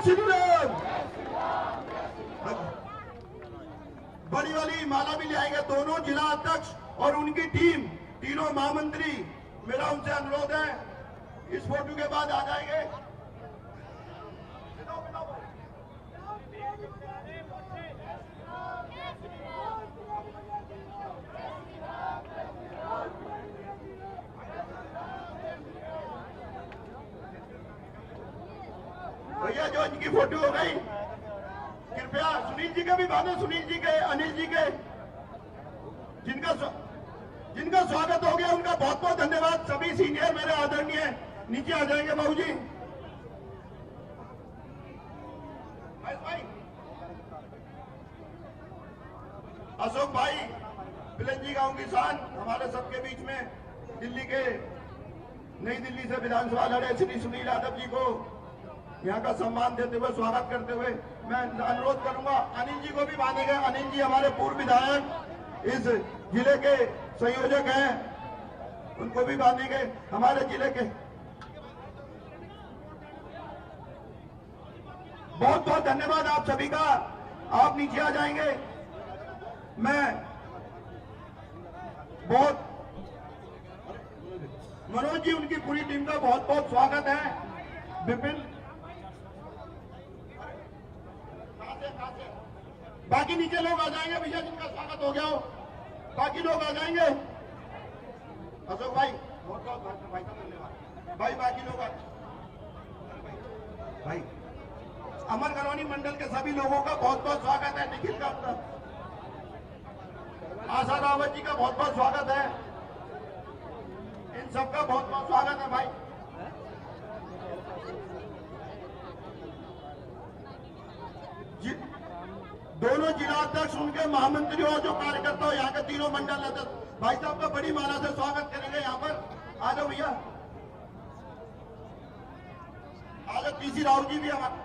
श्री राम। बड़ी वाली माला भी ले आएंगे दोनों जिला अध्यक्ष और उनकी टीम, तीनों महामंत्री। मेरा उनसे अनुरोध है, इस फोटो के बाद आ जाएंगे। भैया जो इनकी फोटो हो गई, कृपया सुनील जी के भी बांधे, सुनील जी के, अनिल जी के, जिनका स्वागत हो गया उनका बहुत बहुत धन्यवाद। सभी सीनियर मेरे आदरणीय नीचे आ जाएंगे। बाबू जी, भाई अशोक भाई पिलंजी गांव की शान, हमारे सबके बीच में दिल्ली के, नई दिल्ली से विधानसभा लड़े श्री सुनील यादव जी को यहाँ का सम्मान देते हुए, स्वागत करते हुए मैं अनुरोध करूंगा अनिल जी को भी बांधेंगे। अनिल जी हमारे पूर्व विधायक, इस जिले के संयोजक हैं, उनको भी बांधेंगे। हमारे जिले के बहुत बहुत धन्यवाद आप सभी का। आप नीचे आ जाएंगे। मैं बहुत, मनोज जी उनकी पूरी टीम का बहुत बहुत स्वागत है। विपिन, बाकी नीचे लोग आ जाएंगे भैया, जिनका स्वागत हो गया हो, बाकी लोग आ जाएंगे। अशोक भाई बहुत बहुत भाई का धन्यवाद भाई। बाकी लोग भाई, अमर कॉलोनी मंडल के सभी लोगों का बहुत बहुत स्वागत है। निखिल का, आशा रावत जी का बहुत बहुत स्वागत है। इन सबका बहुत बहुत स्वागत है भाई। दोनों जिला अध्यक्ष, उनके महामंत्री और जो कार्यकर्ता हो, यहाँ के तीनों मंडल अध्यक्ष भाई साहब का बड़ी माला से स्वागत करेंगे। यहाँ पर आ जाओ भैया, आ जाओ। पीसी राव जी भी हमारे,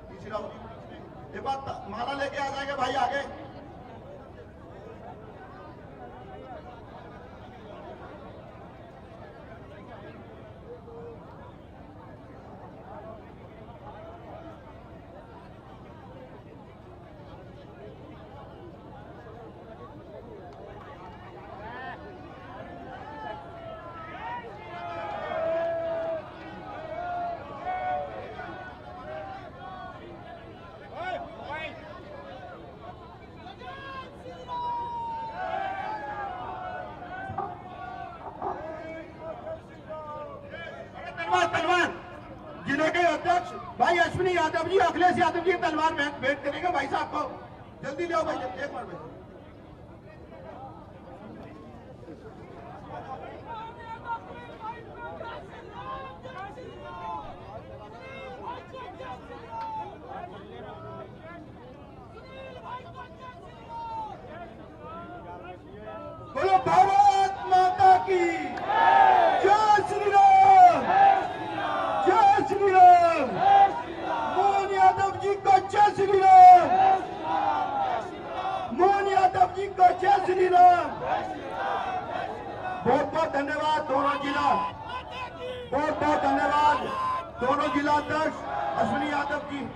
पीसी राव जी एक बात माला लेके आ जाएंगे भाई आगे। तलवार जिले के अध्यक्ष भाई अश्विनी यादव जी, अखिलेश यादव जी तलवार भेंट करेंगे भाई साहब को। जल्दी ले आओ भाई, एक बार भाई। बोलो भारत माता की जय श्री राम, जय श्री राम। मोहन यादव जी को जय श्री राम, मोहन यादव जी को जय श्री राम। बहुत बहुत धन्यवाद दोनों जिला, बहुत बहुत धन्यवाद दोनों जिला अध्यक्ष अश्विनी यादव जी।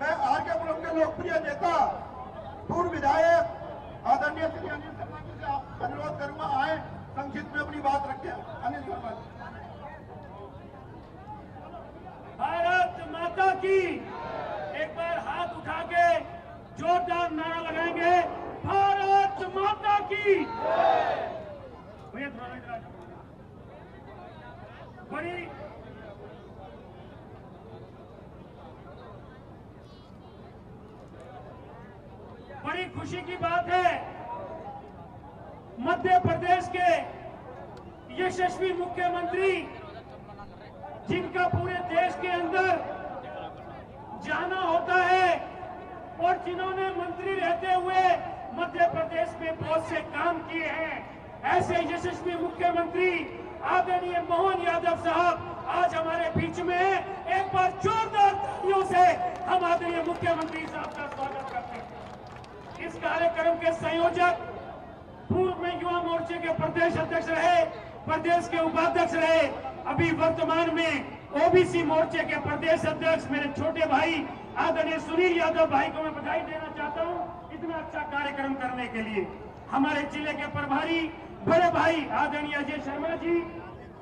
मैं आरकेपुरम के लोकप्रिय नेता पूर्व विधायक आदरणीय श्री अनिल शर्मा जी से अनुरोध करूंगा, आए संक्षिप्त में अपनी बात रखें। अनिल शर्मा जी। भारत माता की, एक बार हाथ उठा के जोरदार नारा लगाएंगे, भारत माता की। भैया थोड़ा इधर आ जाओ। बड़ी खुशी की बात है, मध्य प्रदेश के यशस्वी मुख्यमंत्री, जिनका पूरे देश के अंदर जाना होता है और जिन्होंने मंत्री रहते हुए मध्य प्रदेश में बहुत से काम किए हैं, ऐसे यशस्वी मुख्यमंत्री आदरणीय मोहन यादव साहब आज हमारे बीच में हैं। एक बार जोरदार तालियों से हम आदरणीय मुख्यमंत्री साहब का स्वागत करते हैं। इस कार्यक्रम के संयोजक पूर्व में युवा मोर्चे के प्रदेश अध्यक्ष रहे, प्रदेश के उपाध्यक्ष रहे, अभी वर्तमान में ओबीसी मोर्चे के प्रदेश अध्यक्ष मेरे छोटे भाई आदरणीय सुनील यादव भाई को मैं बधाई देना चाहता हूं इतना अच्छा कार्यक्रम करने के लिए। हमारे जिले के प्रभारी बड़े भाई आदरणीय अजय शर्मा जी,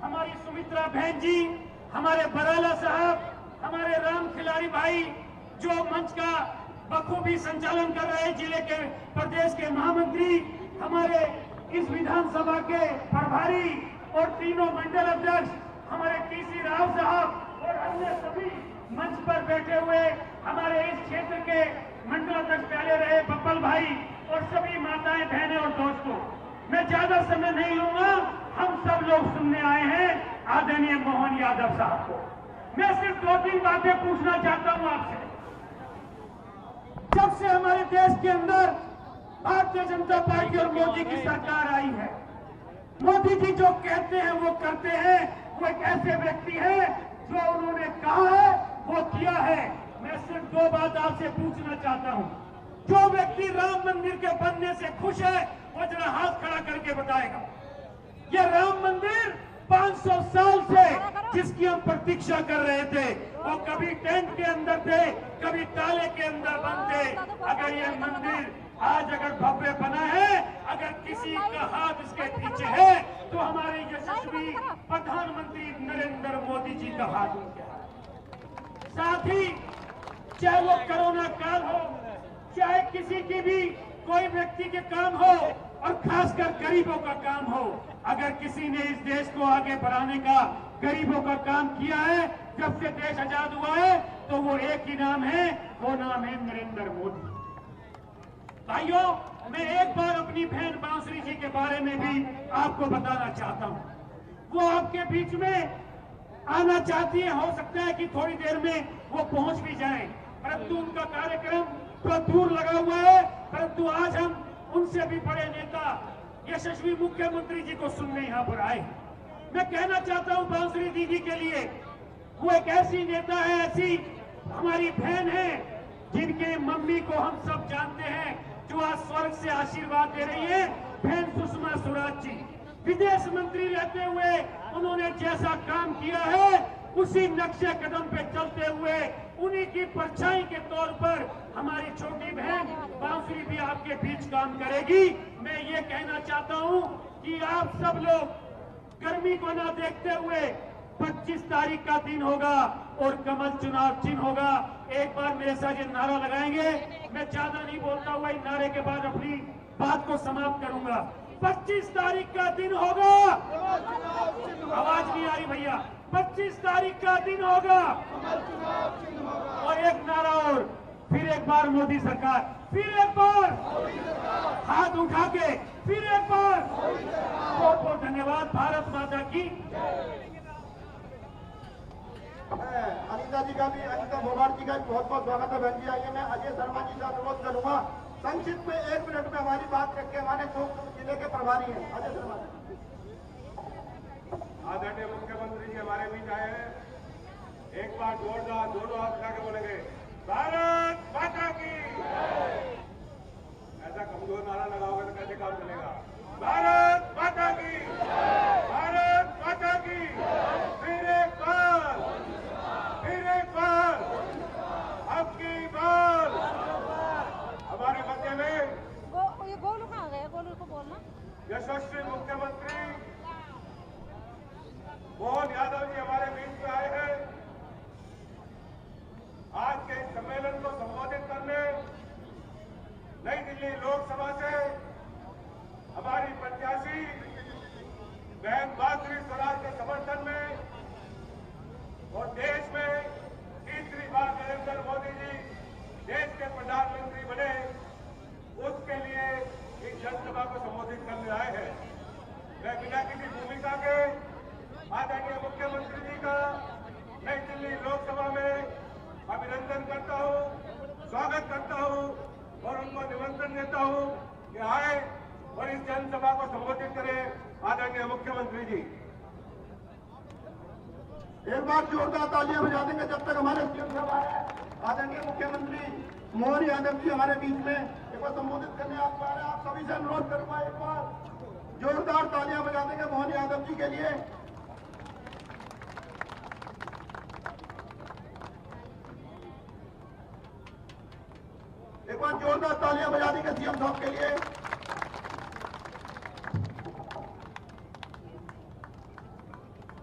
हमारी सुमित्रा बहन जी, हमारे बराला साहब, हमारे राम खिलाड़ी भाई जो मंच का बखूबी संचालन कर रहे हैं, जिले के प्रदेश के महामंत्री, हमारे इस विधानसभा के प्रभारी और तीनों मंडल अध्यक्ष, हमारे टीसी राव साहब और अन्य सभी मंच पर बैठे हुए हमारे इस क्षेत्र के मंडल अध्यक्ष पहले रहे बब्बल भाई और सभी माताएं बहनें और दोस्तों, मैं ज्यादा समय नहीं लूंगा। हम सब लोग सुनने आए हैं आदरणीय मोहन यादव साहब को। मैं सिर्फ 2-3 बातें पूछना चाहता हूं आपसे। जब से हमारे देश के अंदर भारतीय जनता पार्टी और मोदी की सरकार आई है, मोदी जी जो कहते हैं वो करते हैं। वो एक ऐसे व्यक्ति है जो उन्होंने कहा है वो किया है। मैं सिर्फ 2 बात आपसे पूछना चाहता हूं। जो व्यक्ति राम मंदिर के बनने से खुश है वो जरा हाथ खड़ा करके बताएगा। ये राम मंदिर 500 साल से जिसकी हम प्रतीक्षा कर रहे थे, वो कभी टेंट के अंदर थे, कभी ताले के अंदर बंद थे। अगर ये मंदिर आज अगर भव्य बना है, अगर किसी का हाथ इसके पीछे है, तो हमारे यशस्वी प्रधानमंत्री नरेंद्र मोदी जी का हाथ उनके हाथ। साथ ही चाहे वो कोरोना काल हो, चाहे किसी की भी कोई व्यक्ति के काम हो और खासकर गरीबों का काम हो, अगर किसी ने इस देश को आगे बढ़ाने का गरीबों का काम किया है जब से देश आजाद हुआ है, तो वो एक ही नाम है, वो नाम है नरेंद्र मोदी। भाइयों, मैं एक बार अपनी बहन बांसुरी जी के बारे में भी आपको बताना चाहता हूं। वो आपके बीच में आना चाहती है, हो सकता है कि थोड़ी देर में वो पहुंच भी जाएं, परंतु उनका कार्यक्रम तो दूर लगा हुआ है। परंतु आज हम उनसे भी बड़े नेता यशस्वी मुख्यमंत्री जी को सुनने यहाँ पर आए। मैं कहना चाहता हूँ बांसुरी दीदी के लिए, वो एक ऐसी नेता है, ऐसी हमारी बहन है जिनके मम्मी को हम सब जानते हैं, जो आज स्वर्ग से आशीर्वाद दे रही है, बहन सुषमा स्वराज जी। विदेश मंत्री रहते हुए उन्होंने जैसा काम किया है, उसी नक्शे कदम पे चलते हुए उन्हीं की परछाई के तौर पर हमारी छोटी बहन बांसुरी भी आपके बीच काम करेगी। मैं ये कहना चाहता हूँ कि आप सब लोग गर्मी को ना देखते हुए 25 तारीख का दिन होगा और कमल चुनाव चिन्ह होगा। एक बार मेरे साथ ये नारा लगाएंगे। मैं ज्यादा नहीं बोलता हुआ, इस नारे के बाद अपनी बात को समाप्त करूंगा। 25 तारीख का दिन होगा, आवाज नहीं आ रही भैया, 25 तारीख का दिन होगा और एक नारा और, फिर एक बार मोदी सरकार, फिर एक बार हाथ उठा के, फिर एक बार। बहुत बहुत धन्यवाद। भारत माता की। अनिता जी का भी, अनिता फोगाट जी का भी बहुत बहुत स्वागत है। बहन जी आइए, मैं अजय शर्मा जी से अनुरोध करूंगा संक्षिप्त में 1 मिनट में हमारी बात रख के, हमारे जो जिले के प्रभारी हैं अजय शर्मा जी। आदरणीय मुख्यमंत्री जी हमारे बीच आए हैं। एक बार जोरदार दोनों हाथ उठा के बोलेंगे, भारत माता की। ऐसा कमजोर नारा लगाओगे तो कैसे काम चलेगा? भारत माता की, भारत माता की। फिर एक बार, फिर एक बार, अब की बार यशस्वी मुख्यमंत्री मोहन यादव जी हमारे बीच में आए हैं। आज के इस सम्मेलन को संबोधित करने नई दिल्ली लोकसभा से हमारी प्रत्याशी बहन माधुरी स्वराज के समर्थन में और देश में तीसरी बार नरेंद्र मोदी जी देश के प्रधानमंत्री बने, उसके लिए इस जनसभा को संबोधित करने आए हैं। मैं बिना किसी भूमिका के आदरणीय मुख्यमंत्री जी का नई दिल्ली लोकसभा में अभिनंदन करता हूं, स्वागत करता हूं और उनको निमंत्रण देता हूं कि आए और इस जनसभा को संबोधित करें। आदरणीय मुख्यमंत्री जी, एक बार जोरदार तालियां बजा देंगे जब तक हमारे सीएम साहब आए। आदरणीय मुख्यमंत्री मोहन यादव जी हमारे बीच में एक बार संबोधित करने आप आ रहे हैं। आप सभी से अनुरोध करूंगा, एक बार जोरदार तालियां बजा देंगे मोहन यादव जी के लिए। एक बार जोरदार तालियां बजा देंगे सीएम साहब के लिए।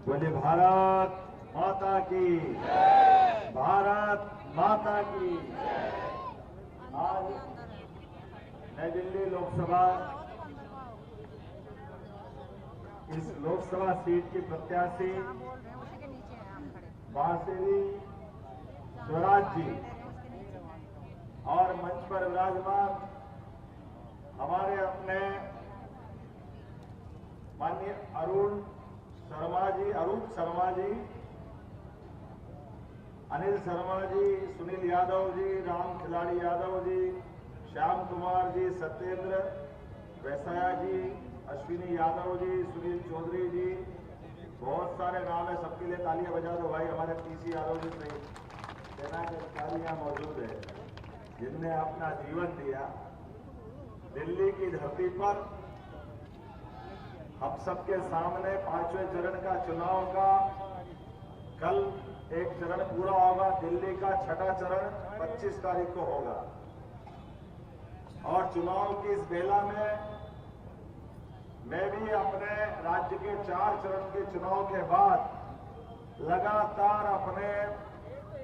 बोले भारत माता की, भारत माता की। आज नई दिल्ली लोकसभा, इस लोकसभा सीट की प्रत्याशी बांसुरी स्वराज जी और मंच पर विराजमान हमारे अपने माननीय अरूप शर्मा जी, अनिल शर्मा जी, सुनील यादव जी, राम खिलाड़ी यादव जी, श्याम कुमार जी, सत्येंद्र वैसाया जी, अश्विनी यादव जी, सुनील चौधरी जी, बहुत सारे नाम है, सबके लिए तालियां बजा दो भाई। हमारे पीसी यादव जी सहित सेना के अधिकारी यहाँ मौजूद है जिनने अपना जीवन दिया दिल्ली की धरती पर। हम सबके सामने 5वें चरण का चुनाव का कल एक चरण पूरा होगा, दिल्ली का 6ठा चरण 25 तारीख को होगा। और चुनाव की इस बेला में मैं भी अपने राज्य के 4 चरण के चुनाव के बाद लगातार अपने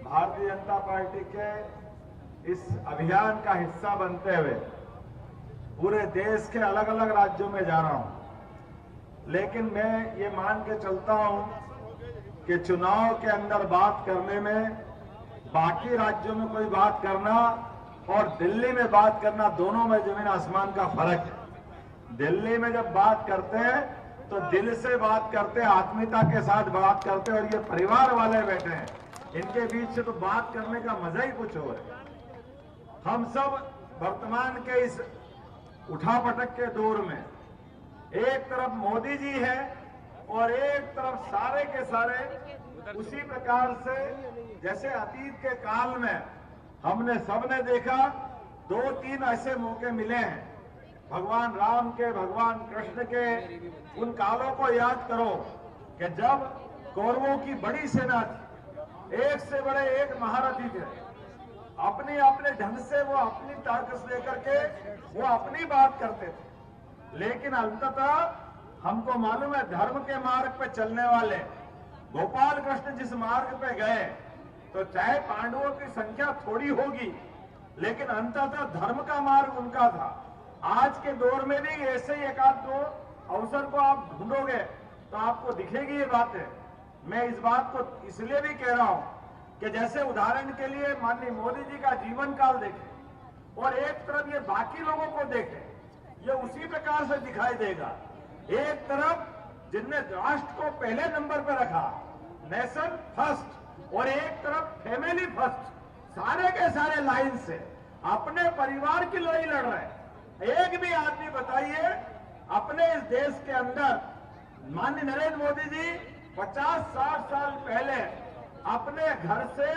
भारतीय जनता पार्टी के इस अभियान का हिस्सा बनते हुए पूरे देश के अलग अलग राज्यों में जा रहा हूं। लेकिन मैं ये मान के चलता हूं कि चुनाव के अंदर बात करने में बाकी राज्यों में कोई बात करना और दिल्ली में बात करना, दोनों में जमीन आसमान का फर्क है। दिल्ली में जब बात करते हैं तो दिल से बात करते हैं, आत्मीयता के साथ बात करते हैं, और ये परिवार वाले बैठे हैं, इनके बीच से तो बात करने का मजा ही कुछ और है। हम सब वर्तमान के इस उठापटक के दौर में एक तरफ मोदी जी है और एक तरफ सारे के सारे उसी प्रकार से जैसे अतीत के काल में हमने सबने देखा 2-3 ऐसे मौके मिले हैं भगवान राम के, भगवान कृष्ण के। उन कालों को याद करो कि जब कौरवों की बड़ी सेना थी, एक से बड़े एक महारथी थे, अपने अपने ढंग से वो अपनी ताकत लेकर के वो अपनी बात करते थे। लेकिन अंततः हमको मालूम है धर्म के मार्ग पे चलने वाले गोपाल कृष्ण जिस मार्ग पे गए, तो चाहे पांडवों की संख्या थोड़ी होगी लेकिन अंततः धर्म का मार्ग उनका था। आज के दौर में भी ऐसे ही 1-2 अवसर को आप ढूंढोगे तो आपको दिखेगी ये बातें। मैं इस बात को इसलिए भी कह रहा हूं कि जैसे उदाहरण के लिए माननीय मोदी जी का जीवन काल देखें और एक तरफ ये बाकी लोगों को देखें, ये उसी प्रकार से दिखाई देगा। एक तरफ जिनने राष्ट्र को पहले नंबर पर रखा, नेशन फर्स्ट, और एक तरफ फैमिली फर्स्ट, सारे के सारे लाइन से अपने परिवार की लड़ाई लड़ रहे हैं। एक भी आदमी बताइए अपने इस देश के अंदर माननीय नरेंद्र मोदी जी 50-60 साल पहले अपने घर से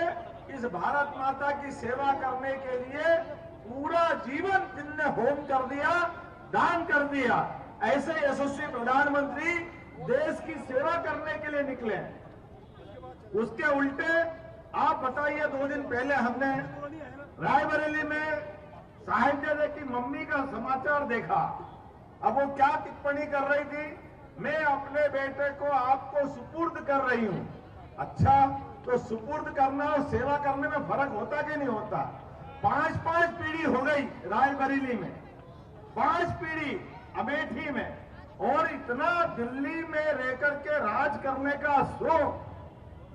इस भारत माता की सेवा करने के लिए पूरा जीवन जिनने होम कर दिया, दान कर दिया, ऐसे यशस्वी प्रधानमंत्री देश की सेवा करने के लिए निकले। उसके उल्टे आप बताइए, 2 दिन पहले हमने रायबरेली में साहित्य की मम्मी का समाचार देखा अब वो क्या टिप्पणी कर रही थी, मैं अपने बेटे को आपको सुपुर्द कर रही हूं। अच्छा, तो सुपुर्द करना और सेवा करने में फर्क होता कि नहीं होता? 5-5 पीढ़ी हो गई रायबरेली में, 5 पीढ़ी अमेठी में, और इतना दिल्ली में रहकर के राज करने का शौक,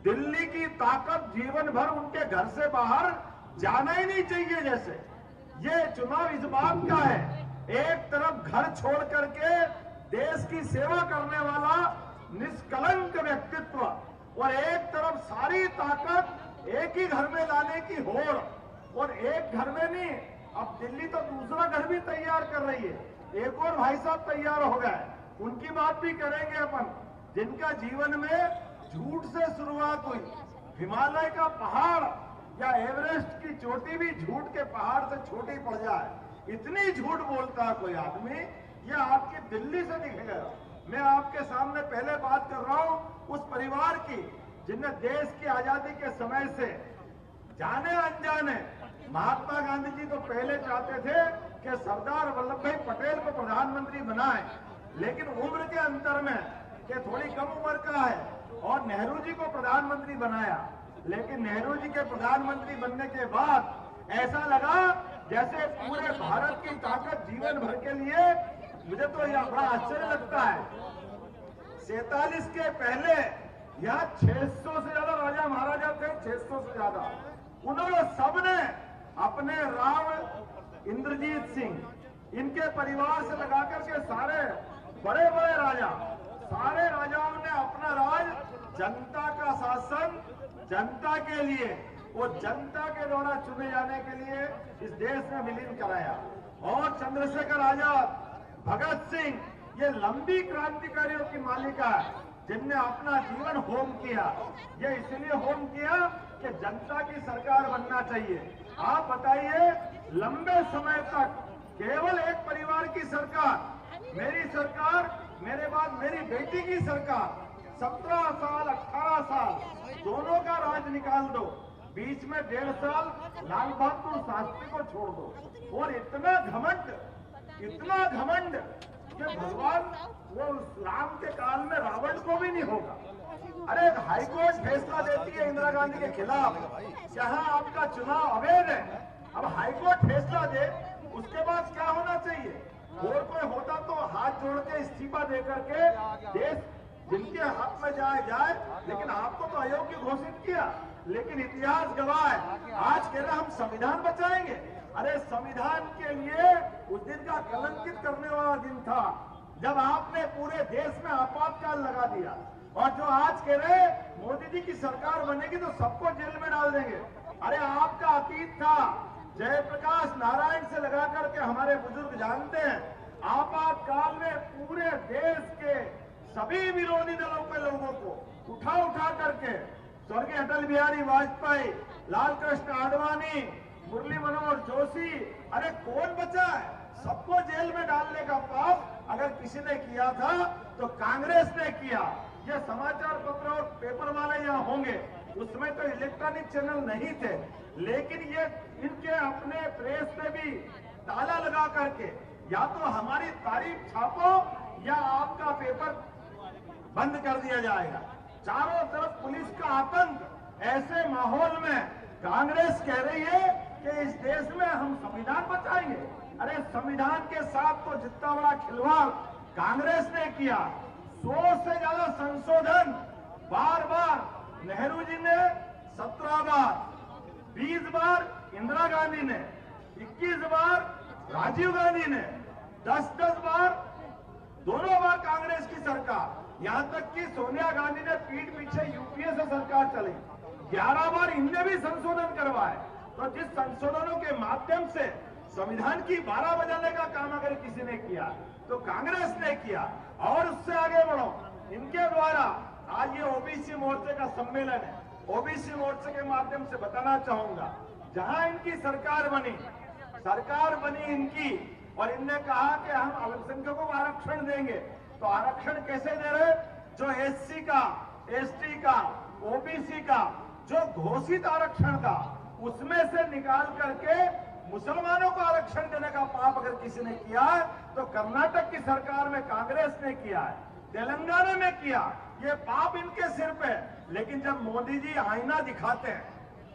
दिल्ली की ताकत जीवन भर उनके घर से बाहर जाना ही नहीं चाहिए। जैसे ये चुनाव इस बात का है, एक तरफ घर छोड़ करके देश की सेवा करने वाला निष्कलंक व्यक्तित्व, और एक तरफ सारी ताकत एक ही घर में लाने की होड़, और एक घर में नहीं, अब दिल्ली तो दूसरा घर भी तैयार कर रही है। एक और भाई साहब तैयार हो गए, उनकी बात भी करेंगे अपन, जिनका जीवन में झूठ से शुरुआत हुई। हिमालय का पहाड़ या एवरेस्ट की चोटी भी झूठ के पहाड़ से छोटी पड़ जाए, इतनी झूठ बोलता है कोई आदमी, ये आपकी दिल्ली से दिखेगा। मैं आपके सामने पहले बात कर रहा हूं उस परिवार की जिनने देश की आजादी के समय से जाने अनजाने, महात्मा गांधी जी तो पहले चाहते थे कि सरदार वल्लभ भाई पटेल को प्रधानमंत्री बनाएं, लेकिन उम्र के अंतर में कि थोड़ी कम उम्र का है, और नेहरू जी को प्रधानमंत्री बनाया। लेकिन नेहरू जी के प्रधानमंत्री बनने के बाद ऐसा लगा जैसे पूरे भारत की ताकत जीवन भर के लिए, मुझे तो यह बड़ा आश्चर्य लगता है, 47 के पहले यहाँ 600 से ज्यादा राजा महाराजा थे, 600 से ज्यादा। उन्होंने सबने अपने राव इंद्रजीत सिंह, इनके परिवार से लगाकर के सारे बड़े बड़े राजा, सारे राजाओं ने अपना राज, जनता का शासन जनता के लिए, वो जनता के द्वारा चुने जाने के लिए इस देश में विलीन कराया। और चंद्रशेखर आजाद, भगत सिंह, ये लंबी क्रांतिकारियों की मालिका है जिनने अपना जीवन होम किया। ये इसलिए होम किया कि जनता की सरकार बनना चाहिए। आप बताइए, लंबे समय तक केवल एक परिवार की सरकार, मेरी सरकार, मेरे बाद मेरी बेटी की सरकार, 17 साल 18 साल दोनों का राज निकाल दो, बीच में 1.5 साल लाल बहादुर शास्त्री को छोड़ दो। और इतना घमंड कि भगवान वो राम के काल में रावण को भी नहीं होगा। अरे हाईकोर्ट फैसला देती है इंदिरा गांधी के खिलाफ, जहां आपका चुनाव अवैध है, अब हाईकोर्ट फैसला दे, उसके बाद क्या होना चाहिए? और कोई होता तो हाथ जोड़ के इस्तीफा दे करके देश जिनके हक में जाए, लेकिन आपको तो अयोग्य घोषित किया। लेकिन इतिहास गवाह है, आज कह रहे हम संविधान बचाएंगे। अरे संविधान के लिए उस दिन का कलंकित करने वाला दिन था जब आपने पूरे देश में आपातकाल लगा दिया। और जो आज कह रहे मोदी जी की सरकार बनेगी तो सबको जेल में डाल देंगे, अरे आपका अतीत था। जयप्रकाश नारायण से लगा करके हमारे बुजुर्ग जानते हैं, आपातकाल में पूरे देश के सभी विरोधी दलों के लोगों को उठा करके स्वर्गीय अटल बिहारी वाजपेयी, लाल कृष्ण आडवाणी, मुरली मनोहर जोशी, अरे कौन बचा है? सबको जेल में डालने का पाप अगर किसी ने किया था तो कांग्रेस ने किया। ये समाचार पत्र और पेपर वाले यहाँ होंगे, उसमें तो इलेक्ट्रॉनिक चैनल नहीं थे, लेकिन ये इनके अपने प्रेस में भी ताला लगा करके या तो हमारी तारीफ छापो या आपका पेपर बंद कर दिया जाएगा। चारों तरफ पुलिस का आतंक। ऐसे माहौल में कांग्रेस कह रही है कि इस देश में हम संविधान बचाएंगे। अरे संविधान के साथ तो जितना बड़ा खिलवाड़ कांग्रेस ने किया, 100 से ज्यादा संशोधन बार नेहरू जी ने 17 बार, 20 बार इंदिरा गांधी ने, 21 बार राजीव गांधी ने, 10-10 बार दोनों बार कांग्रेस की सरकार, यहां तक कि सोनिया गांधी ने पीठ पीछे यूपीए से सरकार चली, 11 बार इनने भी संशोधन करवाए। तो जिस संशोधनों के माध्यम से संविधान की 12 बजाने का काम अगर किसी ने किया तो कांग्रेस ने किया। और उससे आगे बढ़ो, इनके द्वारा आज ये ओबीसी मोर्चे का सम्मेलन है। ओबीसी मोर्चे के माध्यम से बताना चाहूंगा, जहां इनकी सरकार बनी इनकी, और इनने कहा कि हम अल्पसंख्यकों को आरक्षण देंगे, तो आरक्षण कैसे दे रहे? जो एससी का, एसटी का, ओबीसी का जो घोषित आरक्षण था उसमें से निकाल करके मुसलमानों को आरक्षण देने का पाप अगर किसी ने किया है तो कर्नाटक की सरकार में कांग्रेस ने किया है, तेलंगाना में किया, ये पाप इनके सिर पे। लेकिन जब मोदी जी आईना दिखाते हैं,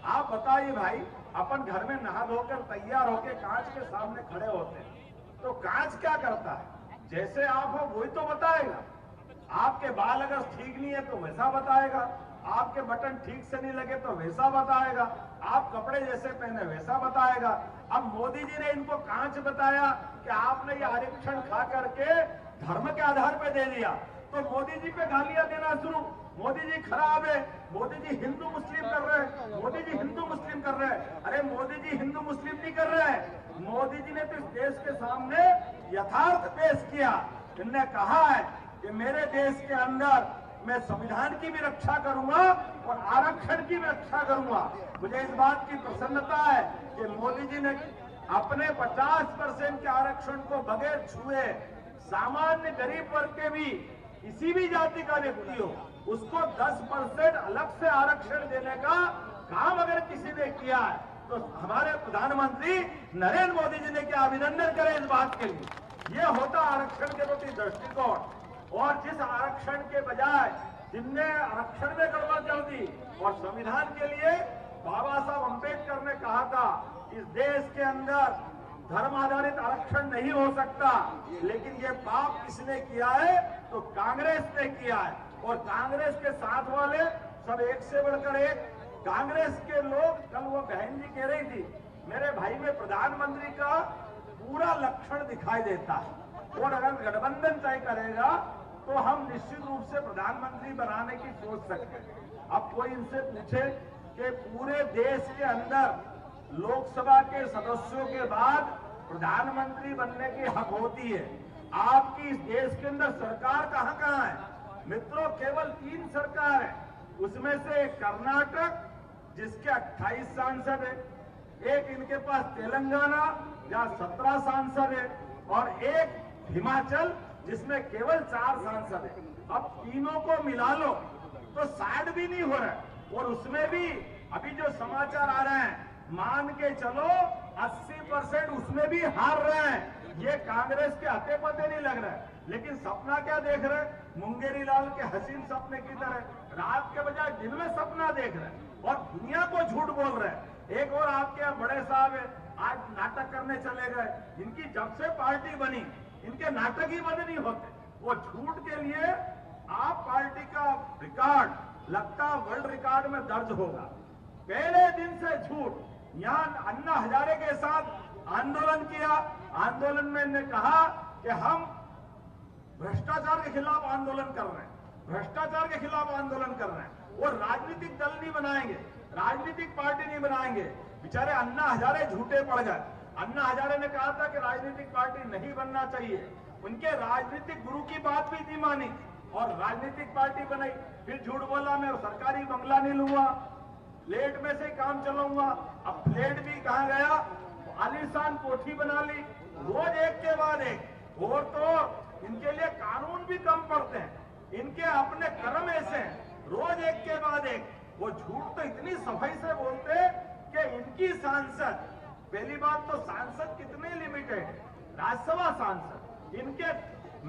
आप बताइए भाई, अपन घर में नहा धोकर तैयार होकर कांच के सामने खड़े होते हैं तो कांच क्या करता है? जैसे आप हो वही तो बताएगा। आपके बाल अगर ठीक नहीं है तो वैसा बताएगा, आपके बटन ठीक से नहीं लगे तो वैसा बताएगा, आप कपड़े जैसे पहने वैसा बताएगा। अब मोदी जी ने इनको कांच बताया कि आपने ये आरक्षण खा करके धर्म के आधार पे दे दिया, तो मोदी जी पे गालियां देना शुरू। मोदी जी खराब है, मोदी जी हिंदू मुस्लिम कर रहे हैं, मोदी जी हिंदू मुस्लिम कर रहे हैं। अरे मोदी जी हिंदू मुस्लिम नहीं कर रहे हैं, मोदी जी ने तो इस देश के सामने यथार्थ पेश किया। इन्होंने कहा है कि मेरे देश के अंदर मैं संविधान की भी रक्षा करूंगा और आरक्षण की भी रक्षा करूंगा। मुझे इस बात की प्रसन्नता है कि मोदी जी ने अपने 50% के आरक्षण को बगैर छुए सामान्य गरीब वर्ग के भी किसी भी जाति का व्यक्ति हो उसको 10% अलग से आरक्षण देने का काम अगर किसी ने किया है तो हमारे प्रधानमंत्री नरेंद्र मोदी जी ने क्या अभिनंदन करें इस बात के लिए। ये होता आरक्षण के प्रति दृष्टिकोण। और जिस आरक्षण के बजाय जिनने आरक्षण में गड़बड़ कर दी और संविधान के लिए बाबा साहब अम्बेडकर ने कहा था इस देश के अंदर धर्म आधारित आरक्षण नहीं हो सकता, लेकिन ये पाप किसने किया है तो कांग्रेस ने किया है। और कांग्रेस के साथ वाले सब एक से बढ़कर एक। कांग्रेस के लोग, कल वो बहन जी कह रही थी मेरे भाई में प्रधानमंत्री का पूरा लक्षण दिखाई देता है और अगर गठबंधन तय करेगा तो हम निश्चित रूप से प्रधानमंत्री बनाने की सोच सकते हैं। अब कोई इनसे पूछे कि पूरे देश के अंदर लोकसभा के सदस्यों के बाद प्रधानमंत्री बनने की हक होती है, आपकी इस देश के अंदर सरकार कहां है? मित्रों, केवल 3 सरकार है, उसमें से कर्नाटक जिसके 28 सांसद है, एक इनके पास तेलंगाना जहां 17 सांसद है और एक हिमाचल जिसमें केवल 4 सांसद है। अब तीनों को मिला लो तो शायद भी नहीं हो रहा है। और उसमें भी अभी जो समाचार आ रहे हैं मान के चलो 80% उसमें भी हार रहे हैं। ये कांग्रेस के हते पते नहीं लग रहा है, लेकिन सपना क्या देख रहे हैं? मुंगेरी लाल के हसीन सपने की तरह रात के बजाय दिन में सपना देख रहे हैं और दुनिया को झूठ बोल रहे हैं। एक और आपके यहाँ बड़े साहब है, आज नाटक करने चले गए। इनकी जब से पार्टी बनी इनके नाटक ही बंद नहीं होते। वो झूठ के लिए आप पार्टी का रिकॉर्ड लगता वर्ल्ड रिकॉर्ड में दर्ज होगा। पहले दिन से झूठ। यहाँ अन्ना हजारे के साथ आंदोलन किया, आंदोलन में इन्होंने कहा कि हम भ्रष्टाचार के खिलाफ आंदोलन कर रहे हैं, भ्रष्टाचार के खिलाफ आंदोलन कर रहे हैं। वो राजनीतिक दल नहीं बनाएंगे, राजनीतिक पार्टी नहीं बनाएंगे। बेचारे अन्ना हजारे झूठे पड़ गए। अन्ना हजारे ने कहा था कि राजनीतिक पार्टी नहीं बनना चाहिए, उनके राजनीतिक गुरु की बात भी नहीं मानी और राजनीतिक पार्टी बनाई। फिर झूठ बोला मैं सरकारी बंगला नहीं लूंगा, फ्लैट में से काम चलाऊंगा। अब फ्लैट भी कहां गया? आलीशान कोठी बना ली, रोज एक के बाद एक। और तो इनके लिए कानून भी कम पड़ते हैं, इनके अपने कर्म ऐसे हैं, रोज एक के बाद एक। वो झूठ तो इतनी सफाई से बोलते कि इनकी सांसद, पहली बात तो सांसद कितने लिमिटेड, राज्यसभा सांसद इनके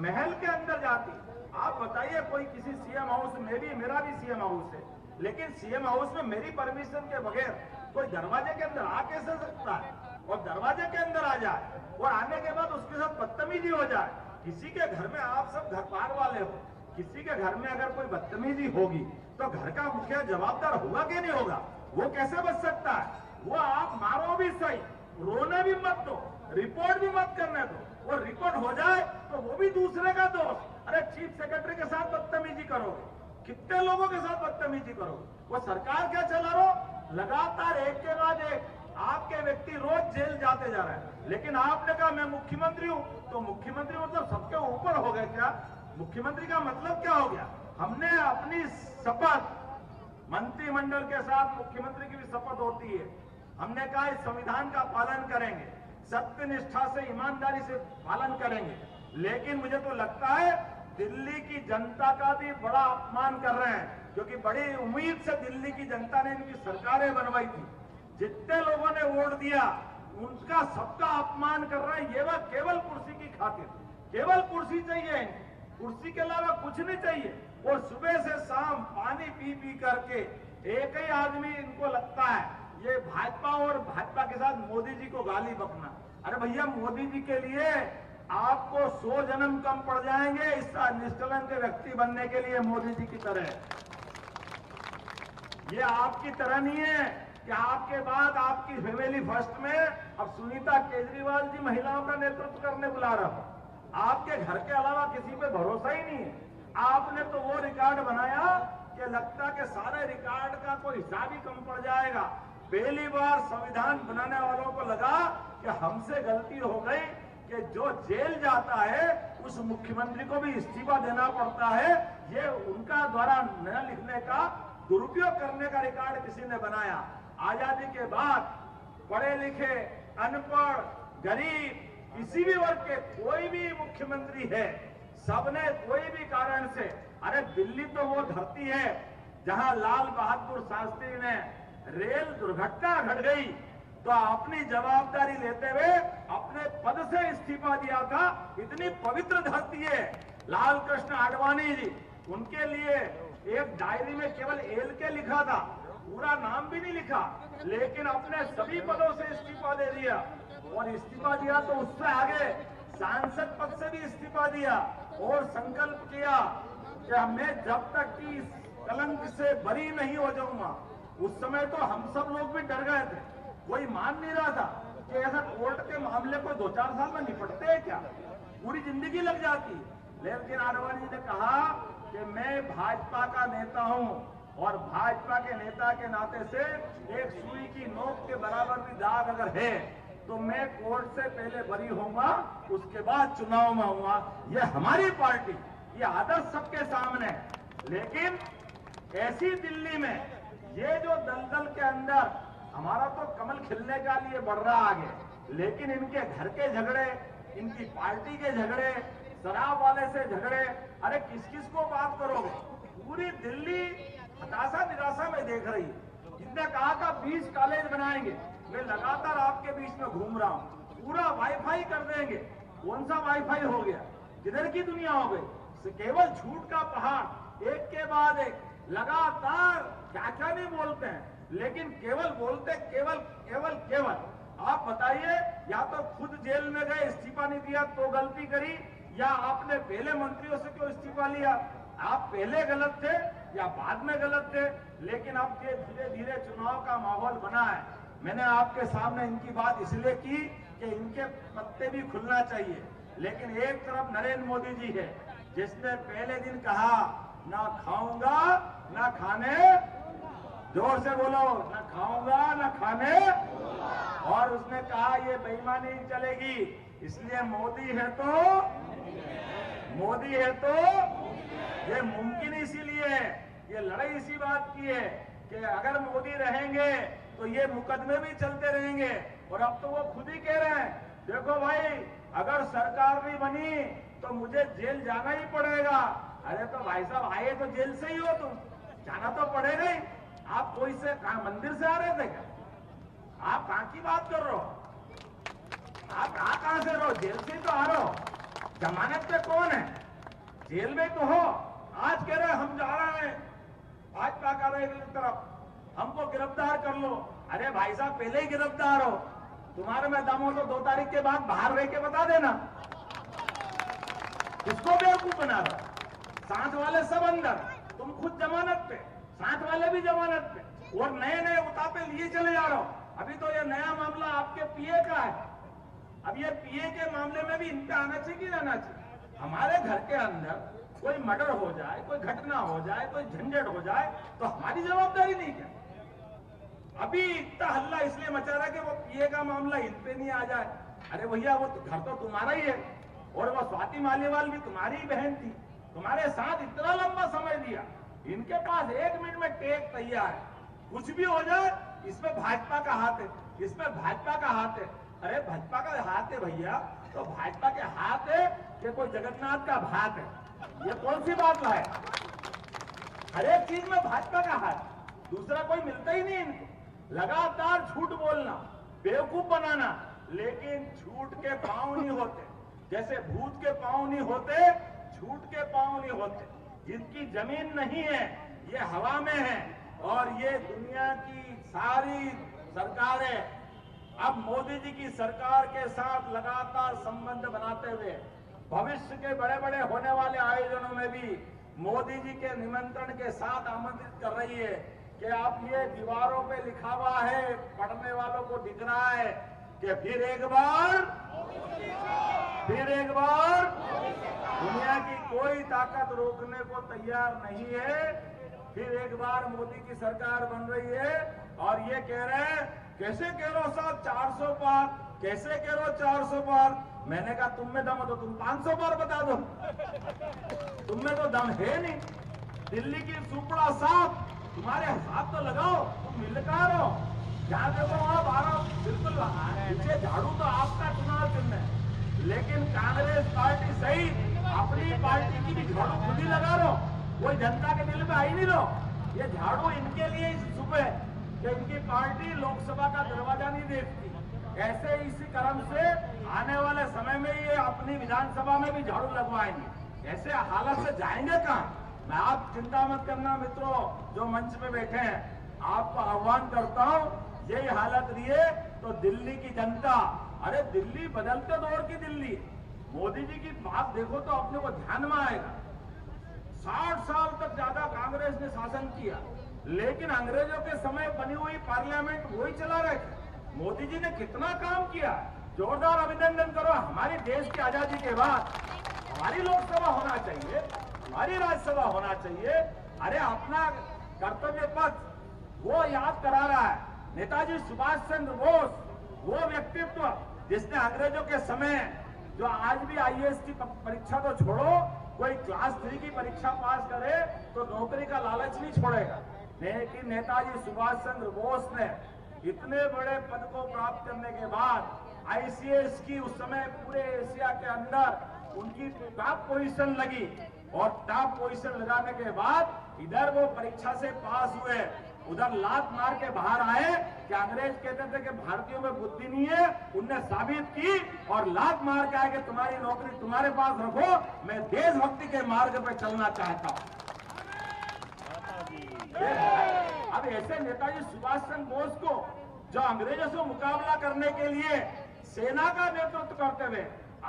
महल के अंदर जाती। आप बताइए कोई किसी सीएम हाउस में भी, मेरा भी सीएम हाउस है, लेकिन सीएम हाउस में मेरी परमिशन के बगैर कोई दरवाजे के अंदर आ कैसे सकता है? और दरवाजे के अंदर आ जाए और आने के बाद उसके साथ बदतमीजी हो जाए। किसी के घर में आप सब घर पार वाले हो, किसी के घर में अगर कोई बदतमीजी होगी तो घर का मुखिया जवाबदार होगा कि नहीं होगा? वो कैसे बच सकता है? वो आप मारो भी सही, रोने भी मत दो, रिपोर्ट भी मत करने दो। वो रिपोर्ट हो जाए तो वो भी दूसरे का दोष। अरे चीफ सेक्रेटरी के साथ बदतमीजी करोगे, कितने लोगों के साथ बदतमीजी करोगे? वो सरकार क्या चला रहो? लगातार एक के बाद एक आपके व्यक्ति रोज जेल जाते जा रहे हैं। लेकिन आपने कहा मैं मुख्यमंत्री हूं, तो मुख्यमंत्री मतलब सबके ऊपर हो गए क्या? मुख्यमंत्री का मतलब क्या हो गया? हमने अपनी शपथ, मंत्रिमंडल के साथ मुख्यमंत्री की भी शपथ होती है, हमने कहा इस संविधान का पालन करेंगे, सत्य निष्ठा से ईमानदारी से पालन करेंगे। लेकिन मुझे तो लगता है दिल्ली की जनता का भी बड़ा अपमान कर रहे हैं, क्योंकि बड़ी उम्मीद से दिल्ली की जनता ने इनकी सरकारें बनवाई थी। जितने लोगों ने वोट दिया उनका सबका अपमान कर रहा है। ये वह केवल कुर्सी की खातिर, केवल कुर्सी चाहिए, कुर्सी के अलावा कुछ नहीं चाहिए। और सुबह से शाम पानी पी पी करके एक ही आदमी इनको लगता है ये भाजपा और भाजपा के साथ मोदी जी को गाली बकना। अरे भैया, मोदी जी के लिए आपको 100 जन्म कम पड़ जाएंगे इस निष्कलंक व्यक्ति बनने के लिए मोदी जी की तरह। ये आपकी तरह नहीं है कि आपके बाद आपकी फैमिली फर्स्ट में अब सुनीता केजरीवाल जी महिलाओं का नेतृत्व करने बुला रहा हो। आपके घर के अलावा किसी पे भरोसा ही नहीं है। आपने तो वो रिकॉर्ड बनाया कि लगता कि सारे रिकॉर्ड का कोई हिसाब ही कम पड़ जाएगा। पहली बार संविधान बनाने वालों को लगा कि हमसे गलती हो गई कि जो जेल जाता है उस मुख्यमंत्री को भी इस्तीफा देना पड़ता है। ये उनका द्वारा न लिखने का, दुरुपयोग करने का रिकॉर्ड किसी ने बनाया। आजादी के बाद पढ़े लिखे, अनपढ़, गरीब, किसी भी वर्ग के कोई भी मुख्यमंत्री है, सबने कोई भी कारण से, अरे दिल्ली तो वो धरती है जहां लाल बहादुर शास्त्री ने रेल दुर्घटना घट गई तो अपनी जवाबदारी लेते हुए अपने पद से इस्तीफा दिया था। इतनी पवित्र धरती है। लाल कृष्ण आडवाणी जी, उनके लिए एक डायरी में केवल एल के लिखा था, पूरा नाम भी नहीं लिखा, लेकिन अपने सभी पदों से इस्तीफा दे दिया। और इस्तीफा दिया तो उससे आगे सांसद पद से भी इस्तीफा दिया और संकल्प किया कि मैं जब तक कि इस कलंक से बरी नहीं हो जाऊंगा। उस समय तो हम सब लोग भी डर गए थे, कोई मान नहीं रहा था कि ऐसा कोर्ट के मामले को 2-4 साल में निपटते हैं क्या, पूरी जिंदगी लग जाती है। लेकिन आडवाणी जी ने कहा कि मैं भाजपा का नेता हूं और भाजपा के नेता के नाते से एक सुई की नोक के बराबर भी दाग अगर है तो मैं कोर्ट से पहले बरी होऊंगा, उसके बाद चुनाव में आऊंगा। ये हमारी पार्टी, ये आदर्श सबके सामने। लेकिन ऐसी दिल्ली में ये जो दलदल के अंदर हमारा तो कमल खिलने का लिए बढ़ रहा आगे, लेकिन इनके घर के झगड़े, इनकी पार्टी के झगड़े, शराब वाले से झगड़े, अरे किस किस को बात करोगे। पूरी दिल्ली हताशा निराशा में देख रही है। जिसने कहा था 20 कॉलेज बनाएंगे, मैं लगातार आपके बीच में घूम रहा हूं, पूरा वाईफाई कर देंगे। कौन सा वाईफाई हो गया, किधर की दुनिया हो गई। केवल झूठ का पहाड़, एक के बाद एक लगातार क्या क्या नहीं बोलते हैं, लेकिन केवल बोलते केवल केवल केवल। आप बताइए, या तो खुद जेल में गए इस्तीफा नहीं दिया तो गलती करी, या आपने पहले मंत्रियों से क्यों इस्तीफा लिया। आप पहले गलत थे या बाद में गलत थे, लेकिन अब ये धीरे धीरे चुनाव का माहौल बना है। मैंने आपके सामने इनकी बात इसलिए की कि इनके पत्ते भी खुलना चाहिए। लेकिन एक तरफ नरेंद्र मोदी जी है जिसने पहले दिन कहा ना खाऊंगा ना खाने, जोर से बोलो, ना खाऊंगा ना खाने, और उसने कहा ये बेईमानी चलेगी। इसलिए मोदी है तो ये मुमकिन इसीलिए है, ये लड़ाई इसी बात की है कि अगर मोदी रहेंगे तो ये मुकदमे भी चलते रहेंगे। और अब तो वो खुद ही कह रहे हैं, देखो भाई अगर सरकार नहीं बनी तो मुझे जेल जाना ही पड़ेगा। अरे तो भाई साहब आए तो जेल से ही हो, तुम जाना तो पड़ेगा ही। आप कोई से मंदिर से आ रहे थे क्या? आप कहां की बात कर रहे हो? आप कहां से रहो? जेल से ही तो आ रहे हो। जमानत पे कौन है? जेल में तो हो। आज कह रहे हम जा रहे हैं, भाजपा का रहे तरफ, हमको गिरफ्तार कर लो। अरे भाई साहब पहले ही गिरफ्तार हो, तुम्हारे में दम हो तो 2 तारीख के बाद बाहर रह के बता देना। किसको बेवकूफ बना रहा? साथ वाले सब अंदर, तुम खुद जमानत पे, साथ वाले भी जमानत पे, और नए नए उतापे लिए चले जा रहे हो। अभी तो ये नया मामला आपके पीए का है। अब ये पीए के मामले में भी इन पे आना चाहिए कि नहीं आना चाहिए? हमारे घर के अंदर कोई मर्डर हो जाए, कोई घटना हो जाए, कोई झंझट हो जाए तो हमारी जवाबदारी नहीं क्या? अभी इतना हल्ला इसलिए मचा रहा है कि वो पीए का मामला इन पे नहीं आ जाए। अरे भैया वो घर तो तुम्हारा ही है, और वो स्वाति मालीवाल भी तुम्हारी ही बहन थी, तुम्हारे साथ इतना लंबा समय दिया। इनके पास 1 मिनट में टेक तैयार है, कुछ भी हो जाए इसमें भाजपा का हाथ है, इसमें भाजपा का हाथ है। अरे भाजपा का हाथ है भैया, तो भाजपा के हाथ है कि कोई जगन्नाथ का भात है? ये कौन सी बात लाए? हर एक चीज में भाजपा का हाथ, दूसरा कोई मिलता ही नहीं इनको। लगातार झूठ बोलना, बेवकूफ बनाना, लेकिन झूठ के पांव नहीं होते, जैसे भूत के पांव नहीं होते, झूठ के पांव नहीं होते। जिनकी जमीन नहीं है ये हवा में है, और ये दुनिया की सारी सरकारें अब मोदी जी की सरकार के साथ लगातार संबंध बनाते हुए भविष्य के बड़े बड़े होने वाले आयोजनों में भी मोदी जी के निमंत्रण के साथ आमंत्रित कर रही है कि आप ये दीवारों पे लिखा हुआ है, पढ़ने वालों को दिख रहा है कि फिर एक बार दुनिया की कोई ताकत रोकने को तैयार नहीं है। फिर एक बार मोदी की सरकार बन रही है और ये कह रहे हैं कैसे कह रहे हो साहब 400 पार, कैसे कह रहे हो 400 पार। मैंने कहा तुम में दम हो तो तुम 500 पार बता दो, तुम में तो दम है नहीं। दिल्ली की सुपड़ा साफ, तुम्हारे हाथ तो लगाओ, तुम मिलकार हो, जहां देखो वहां 12 बिल्कुल पीछे झाड़ू तो आपका चुनाव चिन्ह है, लेकिन कांग्रेस पार्टी सहित अपनी पार्टी की भी झाड़ू खुद ही लगा रहो, कोई जनता के दिल में आई नहीं लो। ये झाड़ू इनके लिए सुबह कि इनकी पार्टी लोकसभा का दरवाजा नहीं देखती, ऐसे इसी क्रम से आने वाले समय में ये अपनी विधानसभा में भी झाड़ू लगवाएंगे। ऐसे हालत से जाएंगे कहां? मैं आप चिंता मत करना मित्रों, जो मंच पे बैठे हैं, आपको आह्वान करता हूं, यही हालत रही है तो दिल्ली की जनता, अरे दिल्ली बदलते दौर की दिल्ली, मोदी जी की बात देखो तो अपने को ध्यान में आएगा। 60 साल तक ज्यादा कांग्रेस ने शासन किया, लेकिन अंग्रेजों के समय बनी हुई पार्लियामेंट वही चला रहे थे। मोदी जी ने कितना काम किया, जोरदार अभिनंदन करो। हमारे देश की आजादी के बाद हमारी लोकसभा होना चाहिए, हमारी राज्यसभा होना चाहिए। अरे अपना कर्तव्य पथ वो याद करा रहा है। नेताजी सुभाष चंद्र बोस, वो व्यक्तित्व जिसने अंग्रेजों के समय, जो आज भी आईएएस की परीक्षा तो छोड़ो, कोई क्लास 3 की परीक्षा पास करे तो नौकरी का लालच नहीं छोड़ेगा, लेकिन नेताजी सुभाष चंद्र बोस ने इतने बड़े पद को प्राप्त करने के बाद आईसीएस की उस समय पूरे एशिया के अंदर उनकी टॉप पोजीशन लगी, और टॉप पोजीशन लगाने के बाद इधर वो परीक्षा से पास हुए, उधर लात मार के बाहर आए कि अंग्रेज कहते थे कि भारतीयों में बुद्धि नहीं है, उनने साबित की और लात मार के आए कि तुम्हारी नौकरी तुम्हारे पास रखो, मैं देशभक्ति के मार्ग पर चलना चाहता हूं। अब ऐसे नेताजी सुभाष चंद्र बोस को, जो अंग्रेजों से मुकाबला करने के लिए सेना का नेतृत्व करते हुए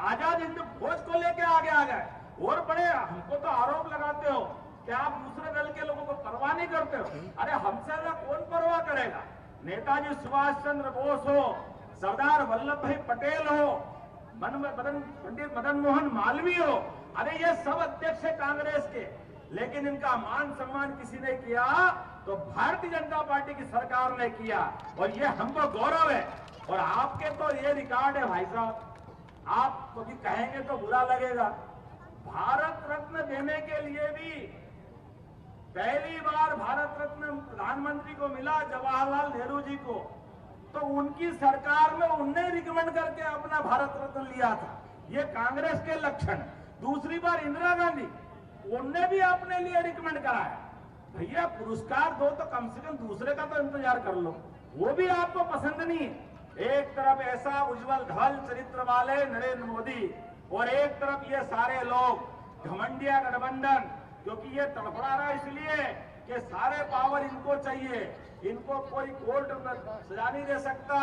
आजाद हिंद फौज को लेके आगे आ गए, और बड़े हमको तो आरोप लगाते हो कि आप दूसरे दल के लोगों को परवाह नहीं करते हो। अरे हमसे ज्यादा कौन परवाह करेगा? नेताजी सुभाष चंद्र बोस हो, सरदार वल्लभ भाई पटेल हो, पंडित मदन मोहन मालवीय हो, अरे ये सब अध्यक्ष है कांग्रेस के, लेकिन इनका मान सम्मान किसी ने किया तो भारतीय जनता पार्टी की सरकार ने किया, और ये हमको गौरव है। और आपके तो ये रिकॉर्ड है भाई साहब, आप कभी कहेंगे तो बुरा लगेगा, भारत रत्न देने के लिए भी पहली बार भारत रत्न प्रधानमंत्री को मिला जवाहरलाल नेहरू जी को, तो उनकी सरकार में उनने रिकमेंड करके अपना भारत रत्न लिया था, ये कांग्रेस के लक्षण। दूसरी बार इंदिरा गांधी, उनने भी अपने लिए रिकमेंड कराया। भैया पुरस्कार दो तो कम से कम दूसरे का तो इंतजार कर लो, वो भी आपको पसंद नहीं है। एक तरफ ऐसा उज्जवल ढल चरित्र वाले नरेंद्र मोदी, और एक तरफ ये सारे लोग घमंडिया गठबंधन, क्योंकि ये तड़फड़ा रहा है इसलिए कि सारे पावर इनको चाहिए, इनको कोई कोर्ट सजा नहीं दे सकता,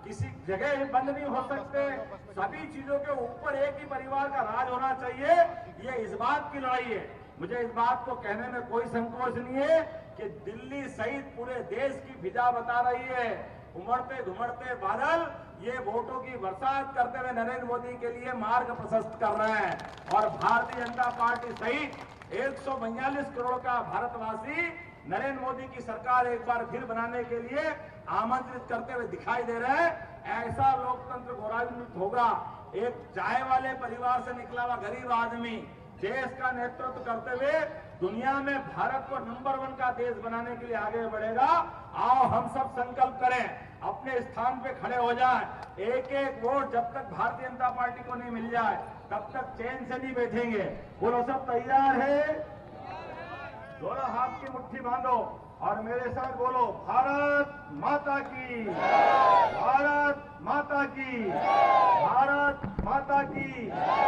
किसी जगह बंद नहीं हो सकते, सभी चीजों के ऊपर एक ही परिवार का राज होना चाहिए। ये इस बात की लड़ाई है। मुझे इस बात को कहने में कोई संकोच नहीं है कि दिल्ली सहित पूरे देश की फिजा बता रही है, उमड़ते घुमड़ते बादल ये वोटों की बरसात करते हुए नरेंद्र मोदी के लिए मार्ग प्रशस्त कर रहे हैं, और भारतीय जनता पार्टी सहित 142 करोड़ का भारतवासी नरेंद्र मोदी की सरकार एक बार फिर बनाने के लिए आमंत्रित करते हुए दिखाई दे रहे हैं। ऐसा लोकतंत्र गौरवान्वित होगा। एक चाय वाले परिवार से निकला हुआ गरीब आदमी देश का नेतृत्व करते हुए दुनिया में भारत को नंबर 1 का देश बनाने के लिए आगे बढ़ेगा। आओ हम सब संकल्प करें, अपने स्थान पे खड़े हो जाएं। एक एक वोट जब तक भारतीय जनता पार्टी को नहीं मिल जाए तब तक चैन से नहीं बैठेंगे। बोलो सब तैयार है? दोनों हाथ की मुट्ठी बांधो, और मेरे साथ बोलो, भारत माता की, भारत माता की, भारत माता की।